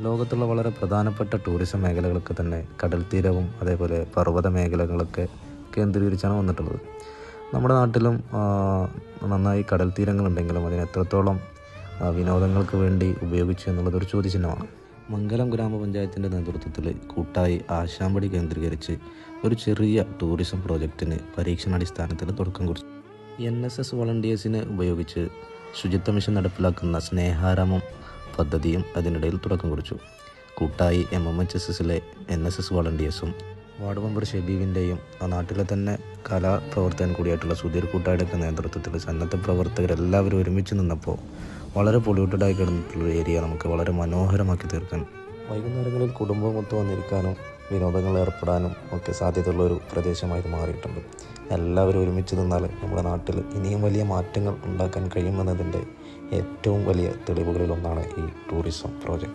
ലോകത്തുള്ള വളരെ പ്രധാനപ്പെട്ട ടൂറിസം മേഖലകളൊക്കെ തന്നെ കടൽ തീരവും അതേപോലെ പർവ്വത മേഖലകളൊക്കെ കേന്ദ്രീകരിച്ചാണ് വന്നിട്ടുള്ളത്. നമ്മുടെ നാട്ടിലും നന്നായി കടൽ തീരങ്ങളുണ്ടെങ്കിലും അതിന് എത്രത്തോളം വിനോദങ്ങൾക്ക് വേണ്ടി ഉപയോഗിച്ചു എന്നുള്ളതൊരു ചോദ്യചിഹ്നമാണ്. മംഗലം ഗ്രാമപഞ്ചായത്തിൻ്റെ നേതൃത്വത്തിൽ കൂട്ടായി ആശാമ്പടി കേന്ദ്രീകരിച്ച് ഒരു ചെറിയ ടൂറിസം പ്രോജക്റ്റിന് പരീക്ഷണാടിസ്ഥാനത്തിൽ തുടക്കം കുറിച്ചു. NSS വളണ്ടിയേഴ്സിനെ ഉപയോഗിച്ച് ശുചിത്വ മിഷൻ നടപ്പിലാക്കുന്ന സ്നേഹാരാമം പദ്ധതിയും അതിനിടയിൽ തുടക്കം കുറിച്ചു. കൂട്ടായി MMHSSലെ NSS വളണ്ടിയേഴ്സും വാർഡ് മെമ്പർ ഷെബീബിൻ്റെയും ആ നാട്ടിലെ തന്നെ കലാപ്രവർത്തകൻ കൂടിയായിട്ടുള്ള സുധീർ കൂട്ടായുടെയൊക്കെ നേതൃത്വത്തിൽ സന്നദ്ധ പ്രവർത്തകരെല്ലാവരും ഒരുമിച്ച് നിന്നപ്പോൾ വളരെ പൊള്യൂട്ടഡായി കിടന്നിട്ടുള്ള ഏരിയ നമുക്ക് വളരെ മനോഹരമാക്കി തീർക്കാൻ, വൈകുന്നേരങ്ങളിൽ കുടുംബമൊത്ത് വന്നിരിക്കാനും വിനോദങ്ങളിൽ ഏർപ്പെടാനും ഒക്കെ സാധ്യതയുള്ള ഒരു പ്രദേശമായി മാറിയിട്ടുണ്ട്. എല്ലാവരും ഒരുമിച്ച് നിന്നാൽ നമ്മുടെ നാട്ടിൽ ഇനിയും വലിയ മാറ്റങ്ങൾ ഉണ്ടാക്കാൻ കഴിയുമെന്നതിൻ്റെ ഏറ്റവും വലിയ തെളിവുകളിലൊന്നാണ് ഈ ടൂറിസം പ്രോജക്റ്റ്.